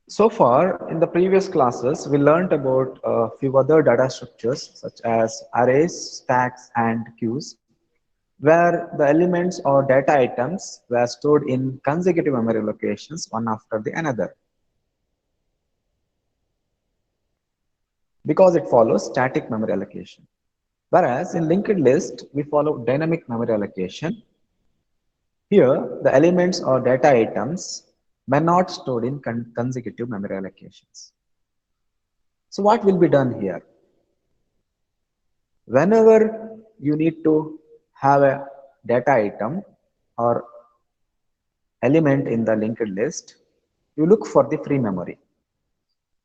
So far, in the previous classes, we learned about a few other data structures such as arrays, stacks, and queues, where the elements or data items were stored in consecutive memory locations one after the another, because it follows static memory allocation. Whereas in linked list, we follow dynamic memory allocation. Here, the elements or data items were not stored in consecutive memory allocations. So what will be done here? Whenever you need to have a data item or element in the linked list, you look for the free memory.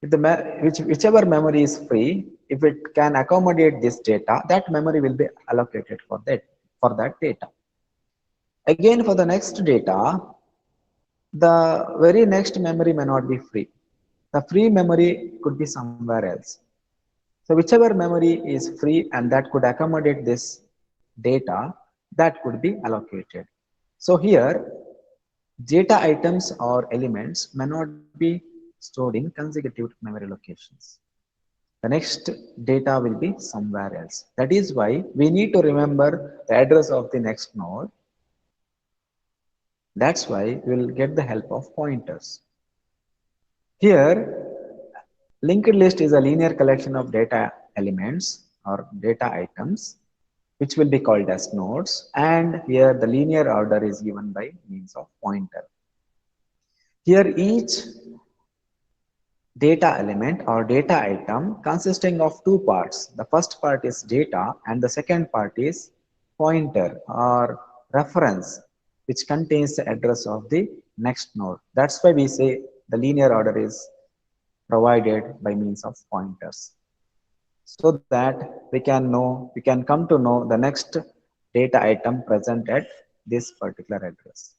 If whichever memory is free, if it can accommodate this data, that memory will be allocated for that data. Again, for the next data, the very next memory may not be free. The free memory could be somewhere else. So whichever memory is free and that could accommodate this data, that could be allocated. So here, data items or elements may not be stored in consecutive memory locations. The next data will be somewhere else. That is why we need to remember the address of the next node. That's why we will get the help of pointers. Here, linked list is a linear collection of data elements or data items, which will be called as nodes. And here the linear order is given by means of pointer. Here each data element or data item consisting of two parts. The first part is data and the second part is pointer or reference, which contains the address of the next node. That's why we say the linear order is provided by means of pointers, so that we can come to know the next data item present at this particular address.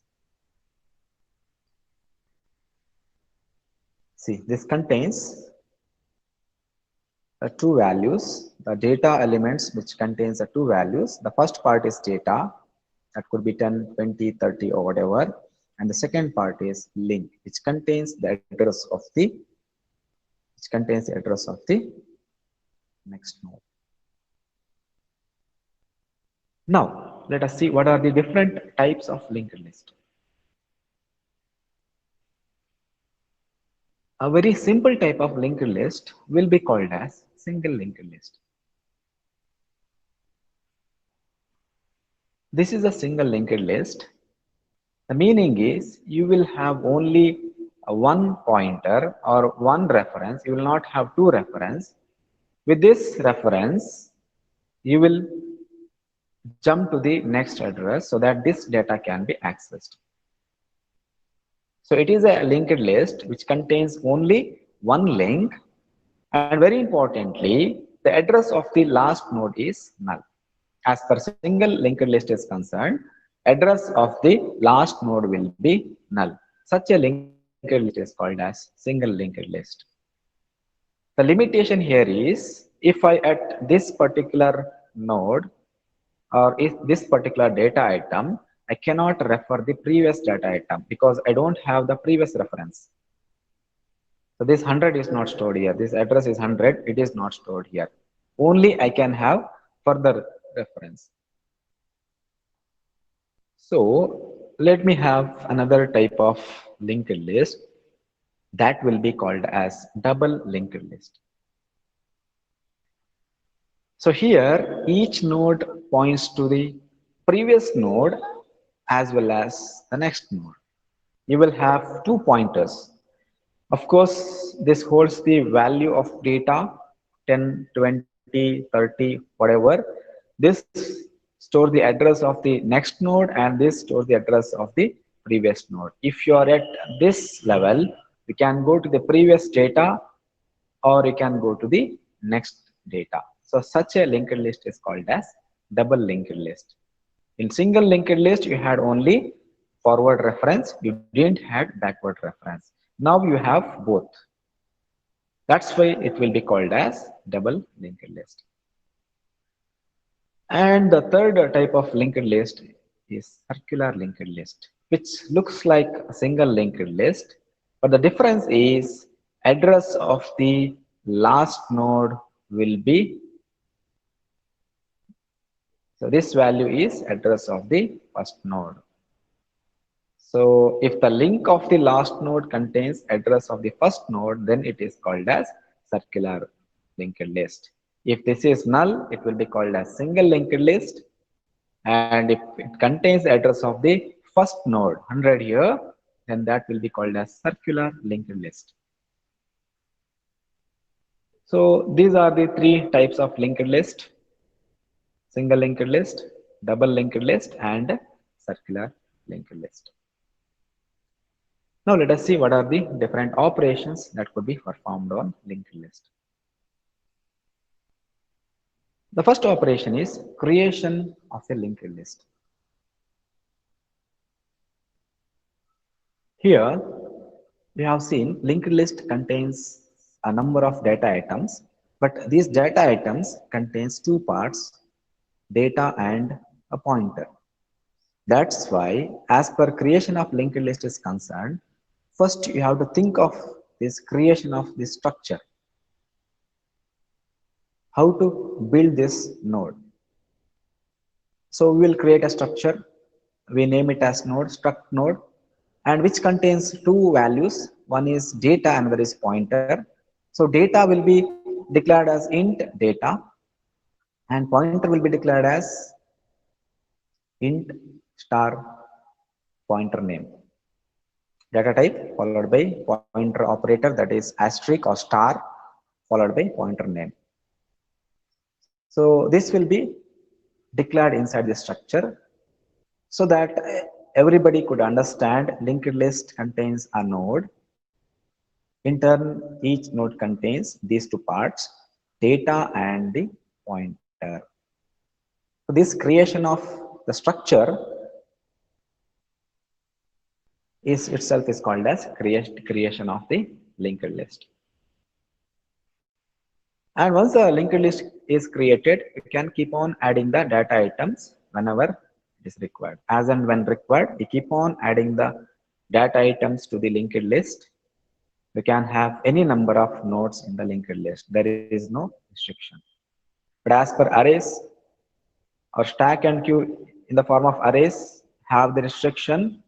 See, this contains two values, the data elements which contains the two values. The first part is data, that could be 10, 20, 30 or whatever. And the second part is link, which contains the address of the next node. Now, let us see what are the different types of linked list. A very simple type of linked list will be called as single linked list. This is a single linked list. The meaning is you will have only one pointer or one reference. You will not have two reference. With this reference, you will jump to the next address so that this data can be accessed. So it is a linked list which contains only one link, and very importantly, the address of the last node is null. As per single linked list is concerned, address of the last node will be null. Such a linked list is called as single linked list. The limitation here is if I at this particular node or if this particular data item, I cannot refer the previous data item because I don't have the previous reference. So this 100 is not stored here. This address is 100. It is not stored here. Only I can have further reference. So let me have another type of linked list that will be called as double linked list. So here each node points to the previous node as well as the next node. You will have two pointers. Of course, this holds the value of data 10, 20, 30, whatever. This stores the address of the next node and this stores the address of the previous node. If you are at this level, you can go to the previous data or you can go to the next data. So such a linked list is called as double linked list. In single linked list, you had only forward reference, you didn't have backward reference. Now you have both. That's why it will be called as double linked list. And the third type of linked list is circular linked list, which looks like a single linked list. But the difference is address of the last node will be, so this value is address of the first node. So if the link of the last node contains address of the first node, then it is called as circular linked list. If this is null, it will be called as single linked list. And if it contains address of the first node 100 here, then that will be called as circular linked list. So these are the three types of linked list: single linked list, double linked list, and circular linked list. Now let us see what are the different operations that could be performed on linked list. The first operation is creation of a linked list. Here we have seen linked list contains a number of data items, but these data items contains two parts, data and a pointer. That's why as per creation of linked list is concerned, first you have to think of this creation of this structure. How to build this node. So we will create a structure, we name it as node, struct node, and which contains two values. One is data, another is pointer. So data will be declared as int data, and pointer will be declared as int star pointer name. Data type followed by pointer operator, that is asterisk or star, followed by pointer name. So this will be declared inside the structure so that everybody could understand linked list contains a node. In turn, each node contains these two parts, data and the pointer. So this creation of the structure is itself is called as creation of the linked list. And once the linked list is created, you can keep on adding the data items whenever it is required. As and when required, we keep on adding the data items to the linked list. We can have any number of nodes in the linked list. There is no restriction. But as per arrays or stack and queue in the form of arrays have the restriction,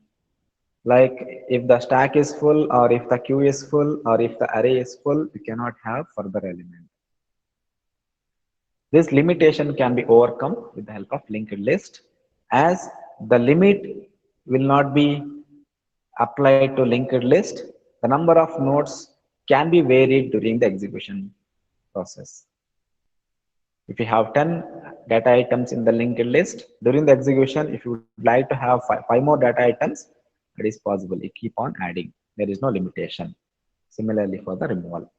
like if the stack is full or if the queue is full or if the array is full, we cannot have further element. This limitation can be overcome with the help of linked list, as the limit will not be applied to linked list. The number of nodes can be varied during the execution process. If you have 10 data items in the linked list, during the execution, if you would like to have five more data items, it is possible. You keep on adding. There is no limitation. Similarly for the removal.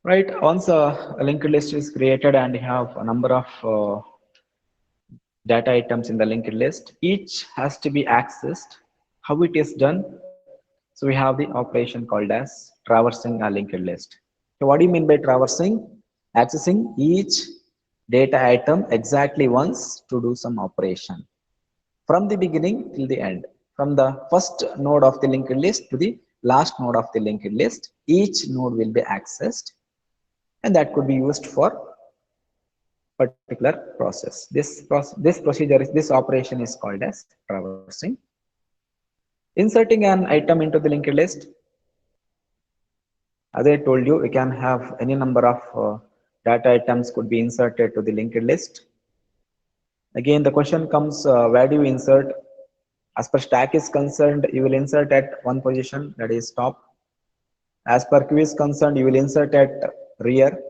Right, once a linked list is created and you have a number of data items in the linked list, each has to be accessed. How it is done? So we have the operation called as traversing a linked list. So what do you mean by traversing? Accessing each data item exactly once to do some operation. From the beginning till the end. From the first node of the linked list to the last node of the linked list, each node will be accessed. And that could be used for particular process. This operation is called as traversing. Inserting an item into the linked list. As I told you, we can have any number of data items could be inserted to the linked list. Again, the question comes, where do you insert? As per stack is concerned, you will insert at one position, that is top. As per queue is concerned, you will insert at rear,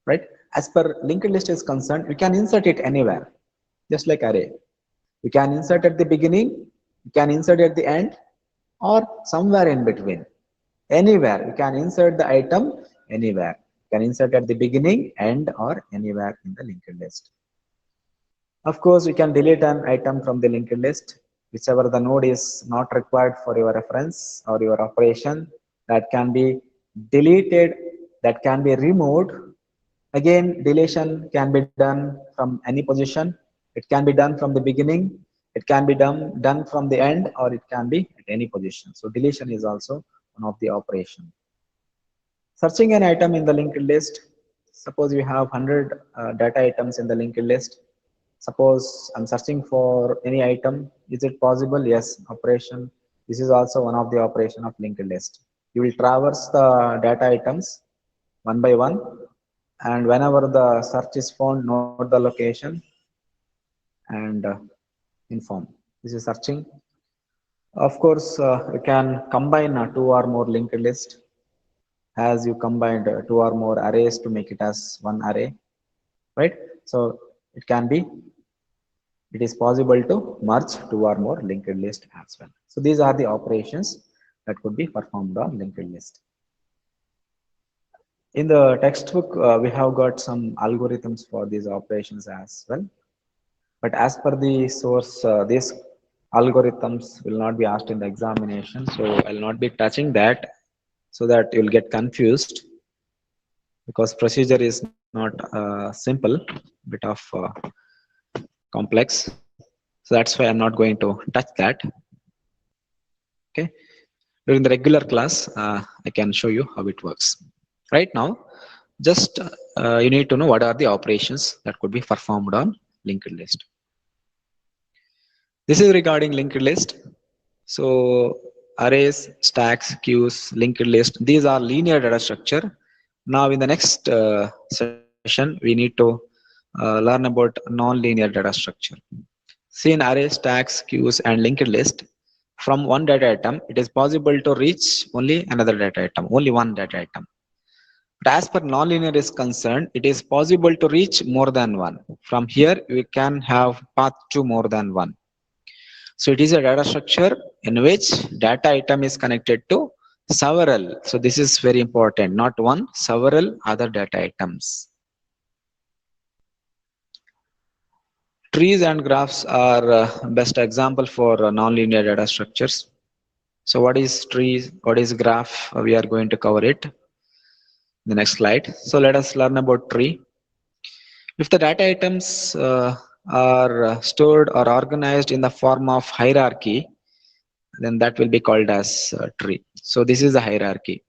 right? As per linked list is concerned, you can insert it anywhere, just like array. You can insert at the beginning, you can insert at the end, or somewhere in between. Anywhere, you can insert the item anywhere. You can insert at the beginning, end, or anywhere in the linked list. Of course, you can delete an item from the linked list, whichever the node is not required for your reference or your operation, that can be deleted, that can be removed. Again, deletion can be done from any position. It can be done from the beginning. It can be done from the end or it can be at any position. So deletion is also one of the operation. Searching an item in the linked list. Suppose you have 100 data items in the linked list. Suppose I'm searching for any item. Is it possible? Yes, operation. This is also one of the operation of linked list. You will traverse the data items one by one, and whenever the search is found, note the location and inform. This is searching. Of course, you can combine two or more linked list, as you combined two or more arrays to make it as one array, right? So it is possible to merge two or more linked list as well. So these are the operations that could be performed on linked list. In the textbook, we have got some algorithms for these operations as well. But as per the source, these algorithms will not be asked in the examination. So I'll not be touching that so that you'll get confused, because procedure is not simple, bit of complex. So that's why I'm not going to touch that. Okay. During the regular class, I can show you how it works. Right now, just you need to know what are the operations that could be performed on linked list. This is regarding linked list. So arrays, stacks, queues, linked list, these are linear data structure. Now in the next session, we need to learn about non-linear data structure. See, in array, stacks, queues, and linked list, from one data item, it is possible to reach only another data item, only one data item. But as per nonlinear is concerned, it is possible to reach more than one. From here, we can have path to more than one. So it is a data structure in which data item is connected to several. So this is very important, not one, several other data items. Trees and graphs are best example for nonlinear data structures. So what is trees? What is graph? We are going to cover it in the next slide. So let us learn about tree. If the data items are stored or organized in the form of hierarchy, then that will be called as tree. So this is the hierarchy.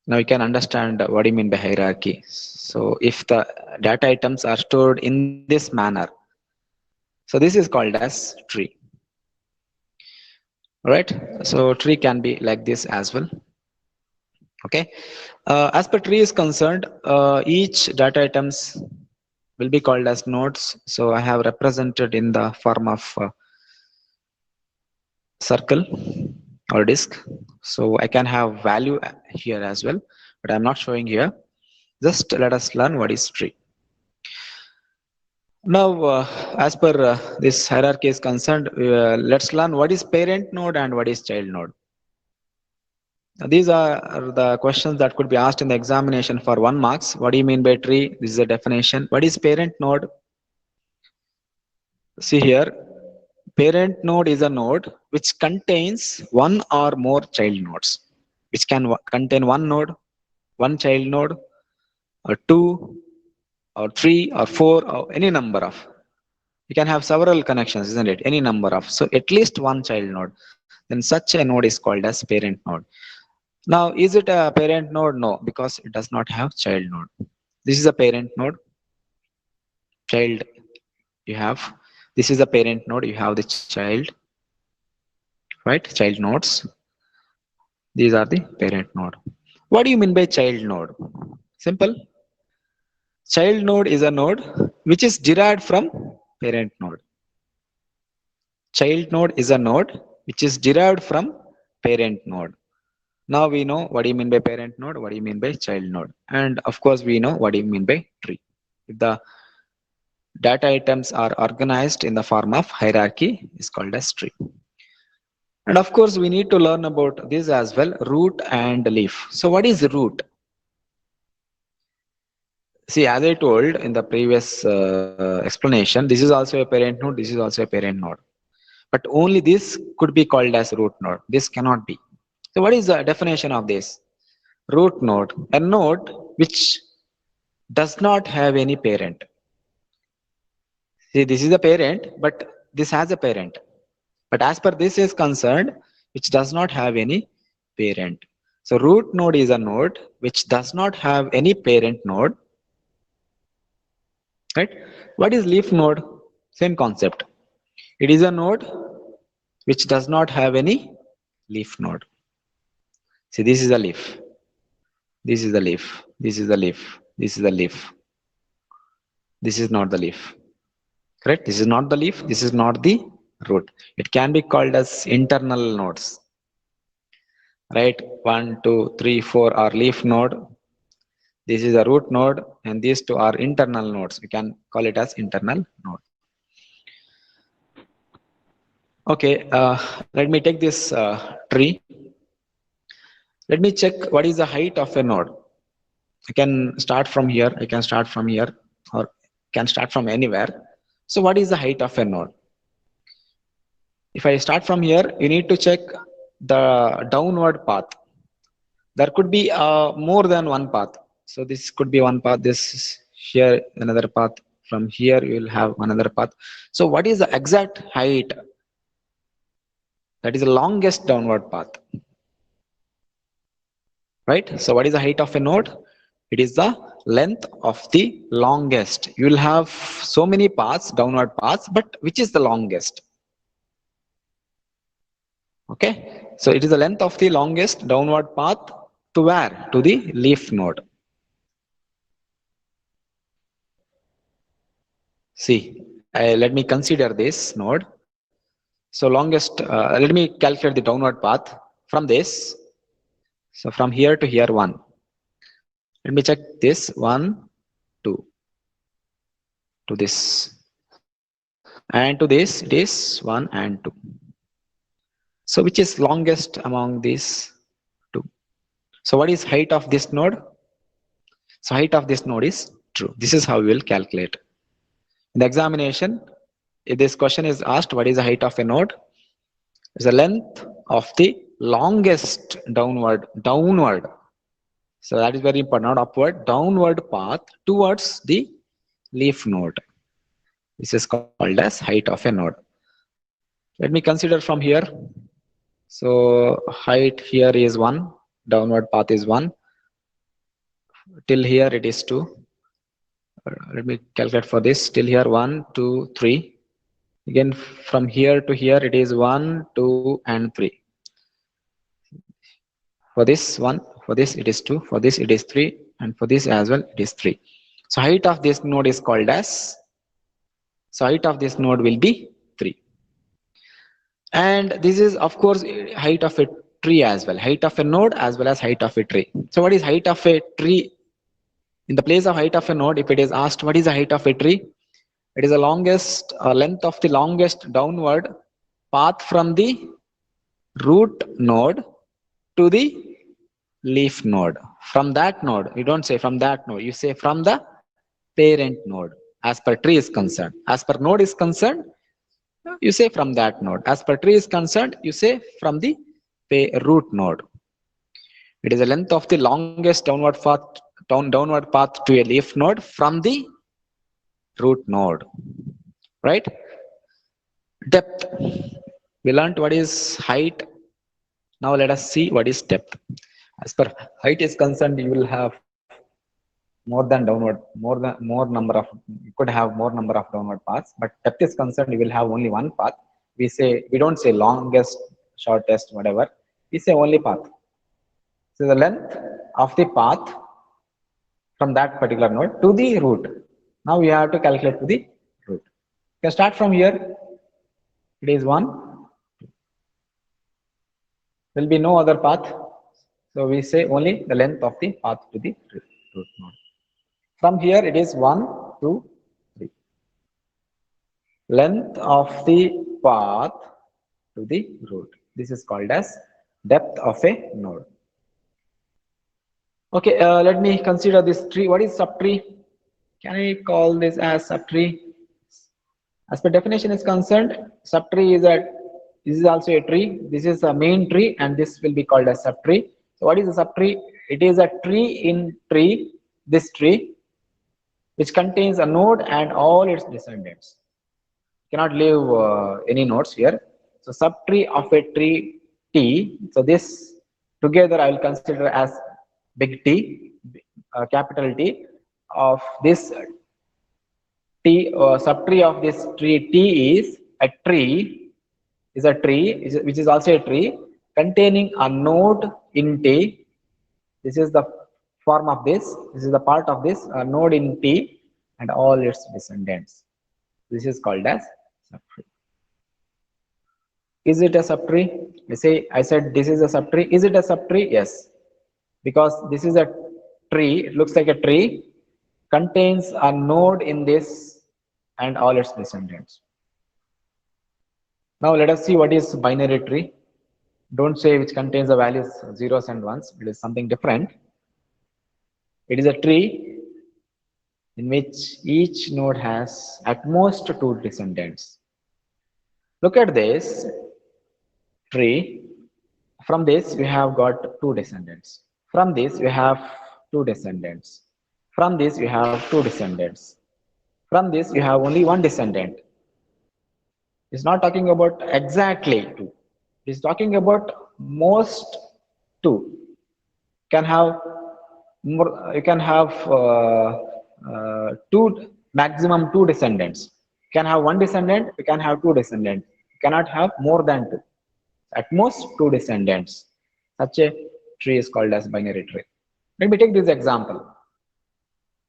Now you can understand what do you mean by hierarchy. So if the data items are stored in this manner, so this is called as tree. All right. So tree can be like this as well. Okay. As per tree is concerned, each data items will be called as nodes. So I have represented in the form of circle or disk. So I can have value here as well, but I'm not showing here. Just let us learn what is tree. Now, as per this hierarchy is concerned, let's learn what is parent node and what is child node. Now, these are the questions that could be asked in the examination for 1 marks. What do you mean by tree? This is a definition. What is parent node? See here, parent node is a node which contains one or more child nodes, which can contain one node, one child node, or two, or three, or four, or any number of. You can have several connections, isn't it? Any number of. So at least one child node. Then such a node is called as parent node. Now, is it a parent node? No, because it does not have child node. This is a parent node. Child you have. This is a parent node. You have the child, right? Child nodes. These are the parent node. What do you mean by child node? Simple. Child node is a node which is derived from parent node. Child node is a node which is derived from parent node. Now we know what do you mean by parent node, what do you mean by child node. And of course, we know what do you mean by tree. If the data items are organized in the form of hierarchy, is called as tree. And of course, we need to learn about this as well, root and leaf. So what is root? See, as I told in the previous explanation, this is also a parent node, this is also a parent node. But only this could be called as root node. This cannot be. So what is the definition of this? Root node, a node which does not have any parent. See, this is a parent, but this has a parent. But as per this is concerned, which does not have any parent. So root node is a node which does not have any parent node, right? What is leaf node? Same concept. It is a node which does not have any leaf node. See, this is a leaf. This is the leaf. This is the leaf. This is the leaf. This is not the leaf. Correct? This is not the leaf. This is not the root. It can be called as internal nodes. Right? 1, 2, 3, 4 are leaf node. This is a root node, and these two are internal nodes. We can call it as internal node. Okay, let me take this tree. Let me check what is the height of a node. I can start from here. I can start from here, or can start from anywhere. So what is the height of a node? If I start from here, you need to check the downward path. There could be more than one path. So this could be one path. This is here another path. From here you will have another path. So what is the exact height? That is the longest downward path. Right? So what is the height of a node? It is the length of the longest. You will have so many paths, downward paths, but which is the longest? Okay, so it is the length of the longest downward path to where? To the leaf node. See, let me consider this node. So longest, let me calculate the downward path from this. So from here to here, 1. Let me check this, 1, 2, to this. And to this, it is 1 and 2. So which is longest among these two? So what is height of this node? So height of this node is true. This is how we will calculate. In the examination, if this question is asked, what is the height of a node? It's the length of the longest downward. So that is very important, not upward, downward path towards the leaf node. This is called as height of a node. Let me consider from here. So height here is 1, downward path is 1. Till here it is 2. Let me calculate for this. Till here 1, 2, 3. Again from here to here it is 1, 2 and 3. For this 1, for this it is 2, for this it is 3, and for this as well it is 3. So height of this node is called as, so height of this node will be 3. And this is of course height of a tree as well, height of a node as well as height of a tree. So what is height of a tree? In the place of height of a node, if it is asked what is the height of a tree, it is the longest length of the longest downward path from the root node to the leaf node. From that node, you don't say from that node, you say from the parent node. As per tree is concerned, as per node is concerned, you say from that node. As per tree is concerned, you say from the root node. It is the length of the longest downward path to a leaf node from the root node. Right? Depth. We learned what is height. Now let us see what is depth. As per height is concerned, you will have more number of, you could have more number of downward paths, but depth is concerned, you will have only one path. We don't say longest, shortest, whatever. We say only path. So the length of the path from that particular node to the root. Now we have to calculate to the root. You can start from here. It is 1. There will be no other path. So we say only the length of the path to the root node. From here it is 1, 2, 3. Length of the path to the root. This is called as depth of a node. Okay, let me consider this tree. What is subtree? Can I call this as subtree? As per definition is concerned, subtree is also a tree. This is a main tree, and this will be called as subtree. So what is a subtree? It is a tree in tree, this tree, which contains a node and all its descendants. cannot leave any nodes here. So subtree of a tree T. So this together I will consider as big T, capital T of this T. Subtree of this tree T is a tree, which is also a tree containing a node in T. This is the form of this. This is the part of this node in T and all its descendants. This is called as subtree. Is it a subtree? I said this is a subtree. Is it a subtree? Yes, because this is a tree. It looks like a tree, contains a node in this and all its descendants. Now let us see what is binary tree. Don't say which contains the values zeros and ones. It is something different. It is a tree in which each node has at most two descendants. Look at this tree. From this we have got two descendants. From this we have two descendants. From this we have two descendants. From this you have only one descendant. It's not talking about exactly two. It's talking about most two. Can have more. You can have maximum two descendants. You can have one descendant. You can have two descendants. You cannot have more than two. At most two descendants. Such a tree is called as binary tree. Let me take this example.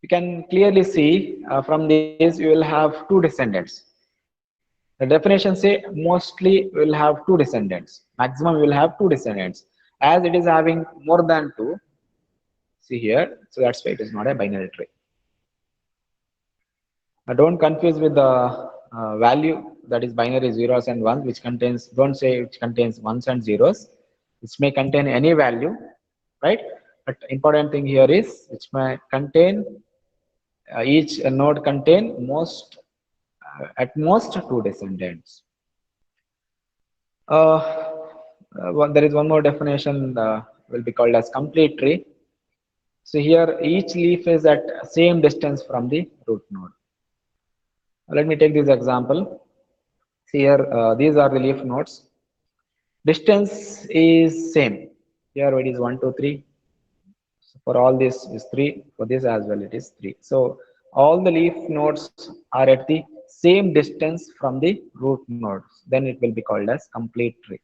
You can clearly see from this you will have two descendants. The definition say mostly will have two descendants. Maximum will have two descendants. As it is having more than two, see here, so that's why it is not a binary tree. Now don't confuse with the value that is binary zeros and ones, which contains, don't say which contains ones and zeros. Which may contain any value, right? But important thing here is which may contain each node contain at most two descendants. There is one more definition will be called as complete tree. So here each leaf is at same distance from the root node. Let me take this example. See here, these are the leaf nodes. Distance is same. Here it is 1, 2, 3. So for all this is 3. For this as well it is 3. So all the leaf nodes are at the same distance from the root nodes. Then it will be called as complete tree.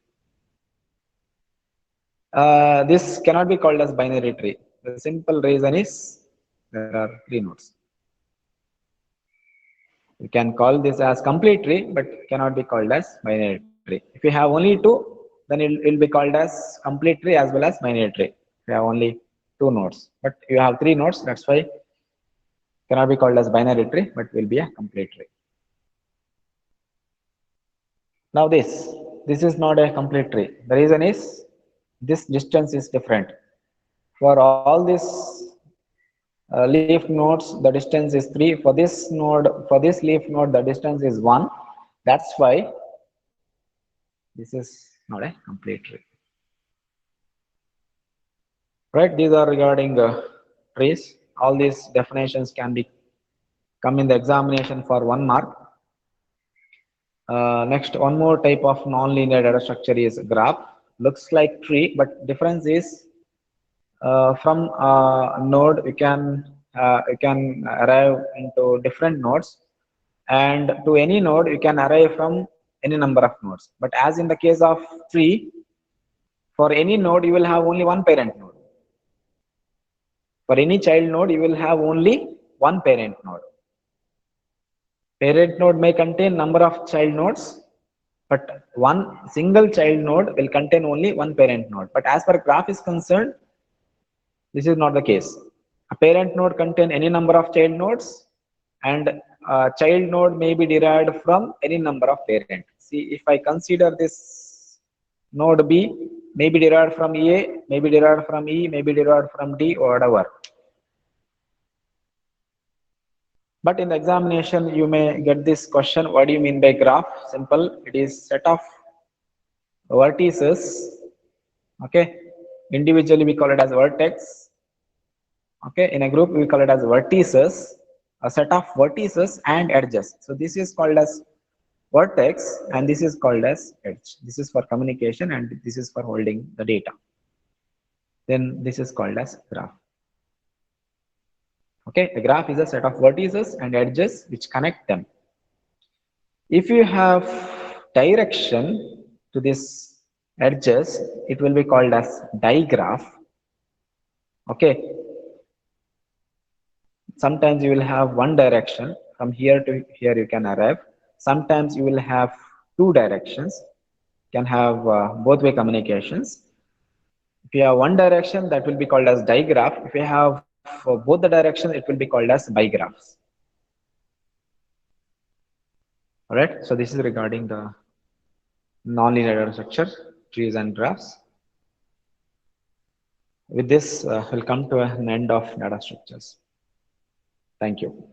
This cannot be called as binary tree. The simple reason is there are three nodes. You can call this as complete tree, but cannot be called as binary tree. If you have only two, then it will be called as complete tree as well as binary tree. If you have only two nodes, but you have three nodes, that's why cannot be called as binary tree, but will be a complete tree. Now this is not a complete tree. The reason is this distance is different. For all these leaf nodes, the distance is 3. For this leaf node, the distance is 1. That's why this is not a complete tree. Right? These are regarding trees. All these definitions can be come in the examination for 1 mark. Next, one more type of non-linear data structure is graph. Looks like tree, but difference is from a node you can arrive into different nodes, and to any node you can arrive from any number of nodes. But as in the case of tree, for any node you will have only one parent node. For any child node you will have only one parent node. Parent node may contain number of child nodes, but one single child node will contain only one parent node. But as far as graph is concerned, this is not the case. A parent node contain any number of child nodes, and a child node may be derived from any number of parents. See, if I consider this node B, may be derived from A, may be derived from E, may be derived from D, or whatever. But in the examination, you may get this question: what do you mean by graph? Simple. It is set of vertices. Okay. Individually, we call it as vertex. Okay. In a group, we call it as vertices. A set of vertices and edges. So this is called as vertex, and this is called as edge. This is for communication and this is for holding the data. Then this is called as graph. Okay, the graph is a set of vertices and edges which connect them. If you have direction to these edges, it will be called as digraph. Okay, sometimes you will have one direction from here to here you can arrive. Sometimes you will have two directions, you can have both way communications. If you have one direction, that will be called as digraph. If you have both the directions, it will be called as bigraphs. All right, so this is regarding the nonlinear data structure, trees and graphs. With this, we'll come to an end of data structures. Thank you.